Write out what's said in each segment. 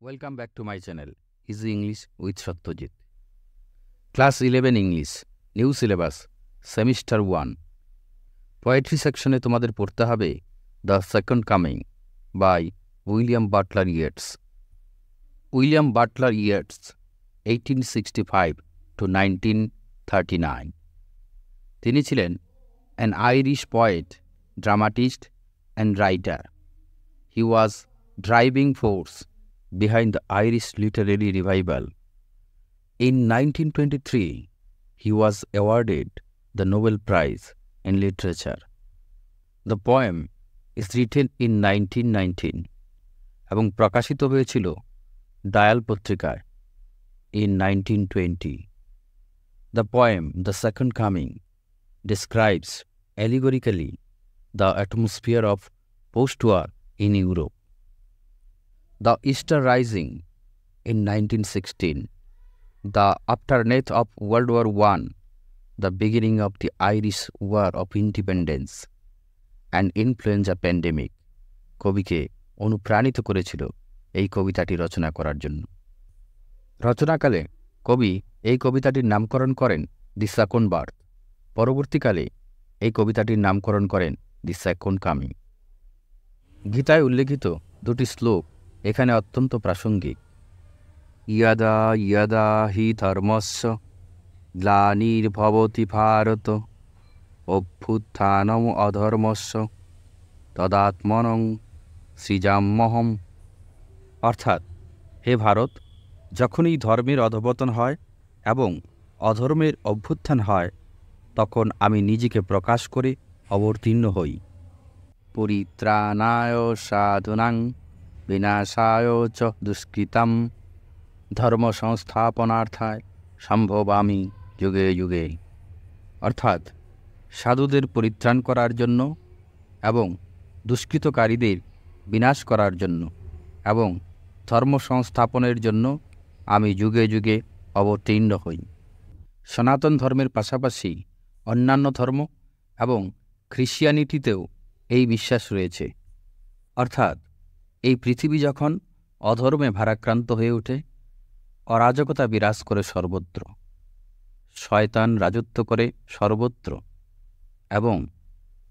Welcome back to my channel, Easy English with Satyajit. Class 11 English, New Syllabus, Semester 1. Poetry সেকশনে তোমাদের পড়তে হবে The Second Coming by William Butler Yeats. William Butler Yeats, 1865 to 1939. তিনি ছিলেন an Irish poet, dramatist and writer. He was driving force behind the Irish literary revival. In 1923, he was awarded the Nobel Prize in Literature. The poem is written in 1919 এবং প্রকাশিত হয়েছিল dial পত্রিকায় in 1920. The poem, The Second Coming, describes allegorically the atmosphere of post-war in Europe. The Easter Rising in 1916, the aftermath of World War I, the beginning of the Irish War of Independence, and influenza pandemic, কবিকে অনুপ্রাণিত করেছিল এই কবিতাটি রচনা করার জন্য। রচনাকালে কবি এই কবিতাটির নামকরণ করেন দি সেকেন্ড বার্থ। পরবর্তীকালে এই কবিতাটির নামকরণ করেন দি সেকেন্ড কামিং। গীতায় উল্লেখিত দুটি শ্লোক এখানে অত্যন্ত প্রাসঙ্গিক। ইয়দা ইয়দা হি ধর্মস্য গ্লানির্ভবতি ভারত অভ্যুত্থানম অধর্মস্য তদাত্মনং সৃজাম্যহম। অর্থাৎ, হে ভারত, যখনই ধর্মের অধঃপতন হয় এবং অধর্মের অভ্যুত্থান হয়, তখন আমি নিজেকে প্রকাশ করে অবতীর্ণ হই। পরিত্রাণায় সাধুনাং বিনাশায় চ দুষ্কৃতাম ধর্ম সংস্থাপনার্থায় সম্ভবামি যুগে যুগে। অর্থাৎ, সাধুদের পরিত্রাণ করার জন্য এবং দুষ্কৃতকারীদের বিনাশ করার জন্য এবং ধর্ম সংস্থাপনের জন্য আমি যুগে যুগে অবতীর্ণ হই। সনাতন ধর্মের পাশাপাশি অন্যান্য ধর্ম এবং খ্রিশ্চিয়ানিটিতেও এই বিশ্বাস রয়েছে। অর্থাৎ, এই পৃথিবী যখন অধর্মে ভারাক্রান্ত হয়ে ওঠে, অরাজকতা বিরাজ করে সর্বত্র, শয়তান রাজত্ব করে সর্বত্র এবং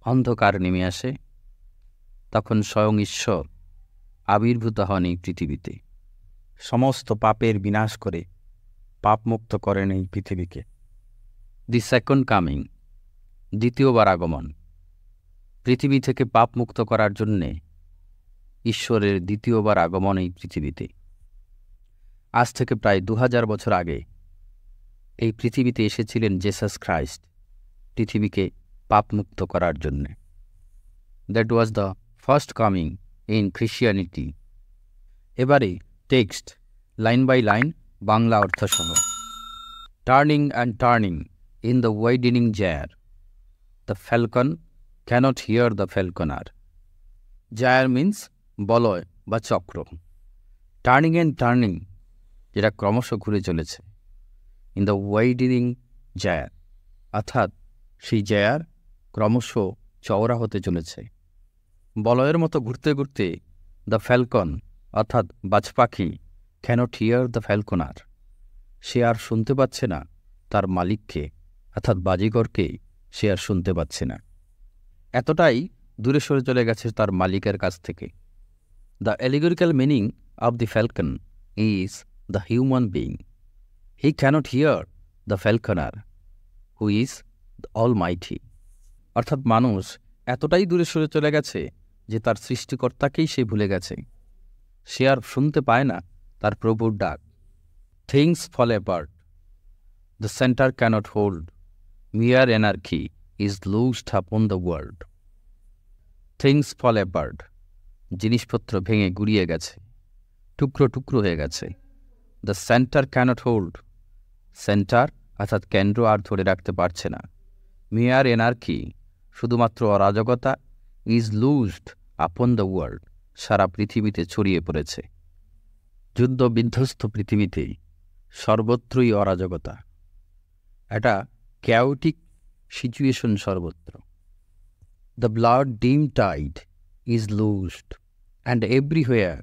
অন্ধকার নেমে আসে, তখন স্বয়ং ঈশ্বর আবির্ভূত হন এই পৃথিবীতে। সমস্ত পাপের বিনাশ করে পাপমুক্ত করেন এই পৃথিবীকে। দি সেকেন্ড কামিং, দ্বিতীয়বার আগমন। পৃথিবী থেকে পাপমুক্ত করার জন্যে ঈশ্বরের দ্বিতীয়বার আগমন এই পৃথিবীতে। আজ থেকে প্রায় 2000 বছর আগে এই পৃথিবীতে এসেছিলেন জেসাস খ্রাইস্ট পৃথিবীকে পাপমুক্ত করার জন্যে। That was the first coming in Christianity. এবারে text line by line Bangla অর্থসহ। Turning and turning in the widening gyre, the falcon cannot hear the falconer. Gyre means বলয় বা চক্র। টার্নিং অ্যান্ড টার্নিং, যেটা ক্রমশ ঘুরে চলেছে। ইন দ্য ওয়াইডেনিং জায়ার, অর্থাৎ সেই জায়ার ক্রমশ চওড়া হতে চলেছে। বলয়ের মতো ঘুরতে ঘুরতে দ্য ফ্যালকন, অর্থাৎ বাজপাখি, ক্যানট হিয়ার দ্য ফ্যালকনার, সে আর শুনতে পাচ্ছে না তার মালিককে, অর্থাৎ বাজিগরকে সে আর শুনতে পাচ্ছে না। এতটাই দূরে সরে চলে গেছে তার মালিকের কাছ থেকে। The allegorical meaning of the falcon is the human being. He cannot hear the falconer, who is the Almighty. অর্থাৎ মানুষ এতটাই দূরে সরে চলে গেছে যে তার সৃষ্টিকর্তাকেই সে ভুলে গেছে। সে আর শুনতে পায় না তার প্রভুর ডাক। Things fall apart. The center cannot hold. Mere anarchy is loosed upon the world. Things fall apart. জিনিসপত্র ভেঙে গুড়িয়ে গেছে, টুকরো টুকরো হয়ে গেছে। The centre cannot hold, centre অর্থাৎ কেন্দ্র আর ধরে রাখতে পারছে না। মিয়ার এনার্কি, শুধুমাত্র অরাজকতা, ইজ লুজড আপন দ্য ওয়ার্ল্ড, সারা পৃথিবীতে ছড়িয়ে পড়েছে। যুদ্ধ বিধ্বস্ত পৃথিবীতে সর্বত্রই অরাজকতা, একটা ক্যাওটিক সিচুয়েশন সর্বত্র। The blood dim tide is loosed, and everywhere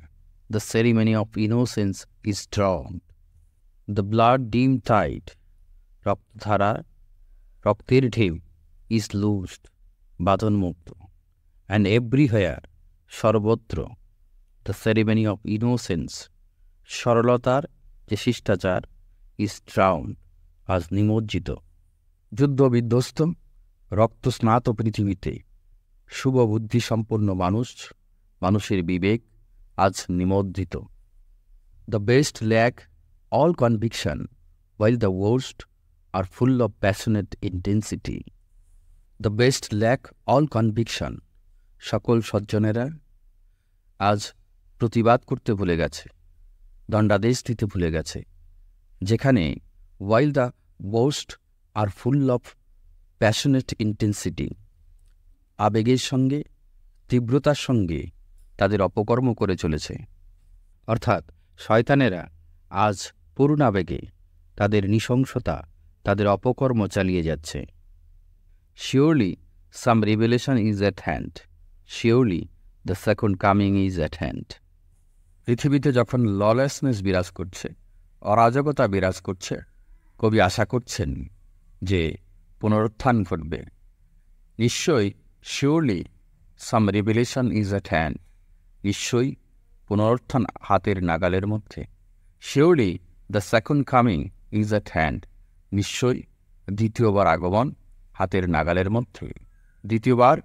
the ceremony of innocence is drowned. The blood dim tide, রক্তধারা রক্তের ঢেউ is loosed, বাঁধনমুক্ত, and everywhere, সর্বত্র, the ceremony of innocence, সরলতার যে শিষ্টাচার is drowned, আজ নিমজ্জিত। যুদ্ধ বিধ্বস্ত রক্তস্নাত পৃথিবীতে শুভ বুদ্ধিসম্পন্ন মানুষের বিবেক আজ নিমজ্জিত। The best lack all conviction, while the worst are full of passionate intensity. The best lack all conviction, সকল সজ্জনেরা আজ প্রতিবাদ করতে ভুলে গেছে, দণ্ডাদেশ দিতে ভুলে গেছে, যেখানে while the worst are full of passionate intensity, আবেগের সঙ্গে তীব্রতার সঙ্গে তাদের অপকর্ম করে চলেছে। অর্থাৎ শয়তানেরা আজ পূর্ণাবেগে তাদের নৃশংসতা, তাদের অপকর্ম চালিয়ে যাচ্ছে। Surely some revelation is at hand. Surely the second coming is at hand. পৃথিবীতে যখন ললেসনেস বিরাজ করছে, অরাজকতা বিরাজ করছে, কবি আশা করছেন যে পুনরুত্থান ঘটবে। নিশ্চয়ই surely some revelation is at hand, নিশ্চয়ই পুনরুত্থান হাতের নাগালের মধ্যে। Surely the second coming is at hand, নিশ্চয়ই দ্বিতীয়বার আগমন হাতের নাগালের মধ্যে। দ্বিতীয়বার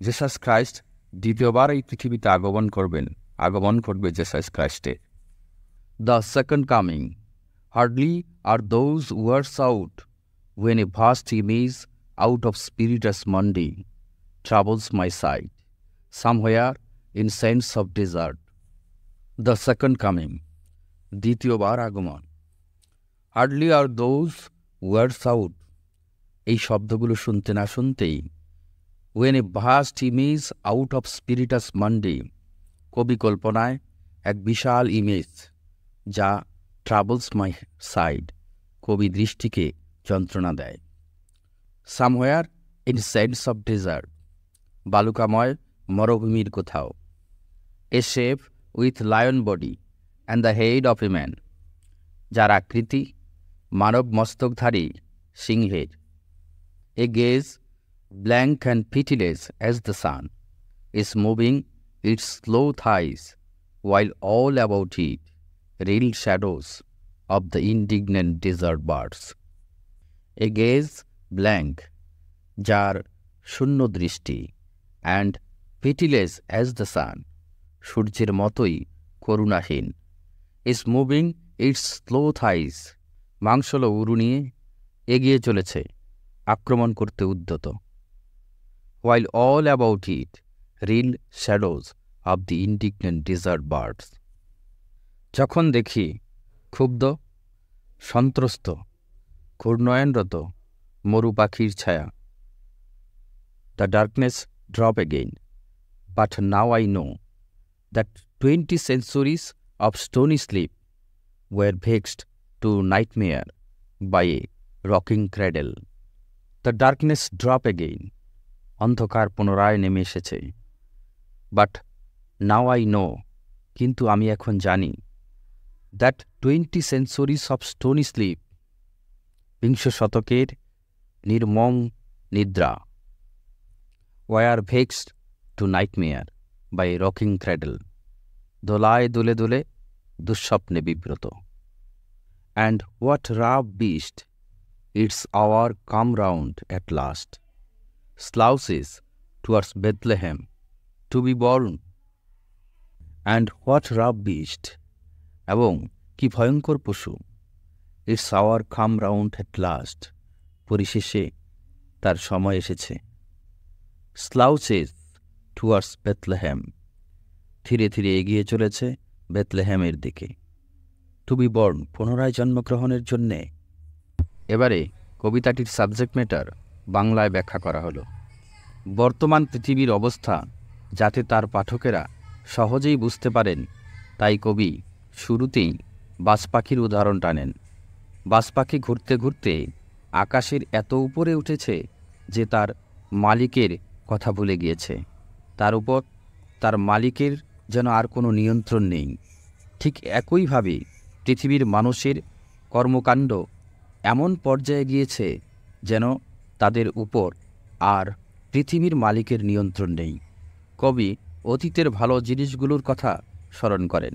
জেসাস ক্রাইস্ট দ্বিতীয়বার এই পৃথিবীতে আগমন করবে জেসাস ক্রাইস্টের। The second coming hardly are those words out when a vast image out of spiritus mundi troubles my sight, somewhere in sense of desert. The second coming, দ্বিতীয়বার আগমন। Hardly are those words out, এই শব্দগুলো শুনতে না শুনতেই when a vast image out of spiritus mundi, কবি কল্পনায় এক বিশাল ইমেজ যা troubles my sight, কবি দৃষ্টিকে যন্ত্রণা দেয়। Somewhere in sense of desert, বালুকাময় মরুভূমির কোথাও। A shape with lion body and the head of a man, যার আকৃতি মানব মস্তকধারী সিংহের। A gaze blank and pitiless as the sun is moving its slow thighs while all about it real shadows of the indignant desert birds. A gaze blank, যার শূন্য দৃষ্টি, and pitiless as the sun, সূর্যের মতোই করুণাহীন, is moving its slow thighs, মাংসল উরু নিয়ে এগিয়ে চলেছে, আক্রমণ করতে উদ্যত। while all about it real shadows of the indignant desert birds. যখন দেখি ক্ষুব্ধ, সন্ত্রস্ত, ঘূর্ণয়নরত মরু পাখির ছায়া। The darkness drop again, but now I know that 20 centuries of stony sleep were vexed to nightmare by a rocking cradle. The darkness drop again, অন্ধকার পুনরায় নেমে এসেছে। But now I know, কিন্তু আমি এখন জানি, that 20 centuries of stony sleep, বিংশ শতকের নির্মম নিদ্রা, were vexed to nightmare by a rocking cradle, দোলায় দুলে দুলে দুঃস্বপ্নে বিব্রত। And what rough beast, its hour come round at last, slouches towards Bethlehem to be born. And what rough beast, এবং কি ভয়ঙ্কর পশু, its hour come round at last, পরিশেষে তার সময় এসেছে। স্লাউচেস টুয়ার্ডস বেথলেহেম, ধীরে ধীরে এগিয়ে চলেছে বেথলেহেমের দিকে। টু বি বর্ন, পুনরায় জন্মগ্রহণের জন্যে। এবারে কবিতাটির সাবজেক্ট ম্যাটার বাংলায় ব্যাখ্যা করা হলো। বর্তমান পৃথিবীর অবস্থা যাতে তার পাঠকেরা সহজেই বুঝতে পারেন, তাই কবি শুরুতেই বাজপাখির উদাহরণ টানেন। বাজপাখি ঘুরতে ঘুরতে আকাশের এত উপরে উঠেছে যে তার মালিকের কথা ভুলে গিয়েছে। তার উপর তার মালিকের যেন আর কোনো নিয়ন্ত্রণ নেই। ঠিক একইভাবে পৃথিবীর মানুষের কর্মকাণ্ড এমন পর্যায়ে গিয়েছে যেন তাদের উপর আর পৃথিবীর মালিকের নিয়ন্ত্রণ নেই। কবি অতীতের ভালো জিনিসগুলোর কথা স্মরণ করেন।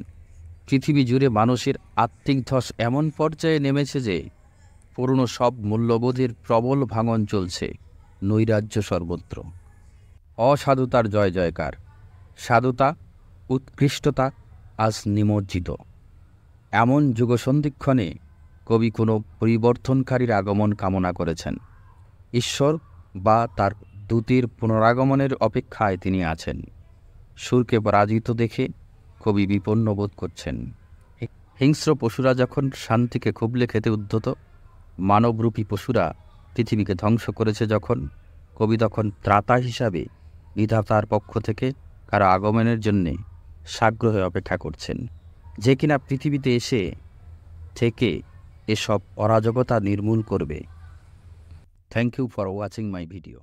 পৃথিবী জুড়ে মানুষের আত্মিক ধস এমন পর্যায়ে নেমেছে যে পুরনো সব মূল্যবোধের প্রবল ভাঙন চলছে, নৈরাজ্য সর্বত্র। অসাধুতার জয় জয়কার, সাধুতা, উৎকৃষ্টতা আজ নিমজ্জিত। এমন যুগসন্ধিক্ষণে কবি কোনো পরিবর্তনকারীর আগমন কামনা করেছেন। ঈশ্বর বা তার দূতের পুনরাগমনের অপেক্ষায় তিনি আছেন। সুরকে পরাজিত দেখে কবি বিপন্ন বোধ করছেন। হিংস্র পশুরা যখন শান্তিকে খুবলে খেতে উদ্যত, মানবরূপী পশুরা পৃথিবীকে ধ্বংস করেছে যখন, কবি তখন ত্রাতা হিসাবে বিধাতার পক্ষ থেকে কারো আগমনের জন্যে সাগ্রহে অপেক্ষা করছেন, যে কিনা পৃথিবীতে এসে থেকে এসব অরাজকতা নির্মূল করবে। Thank you for watching my video.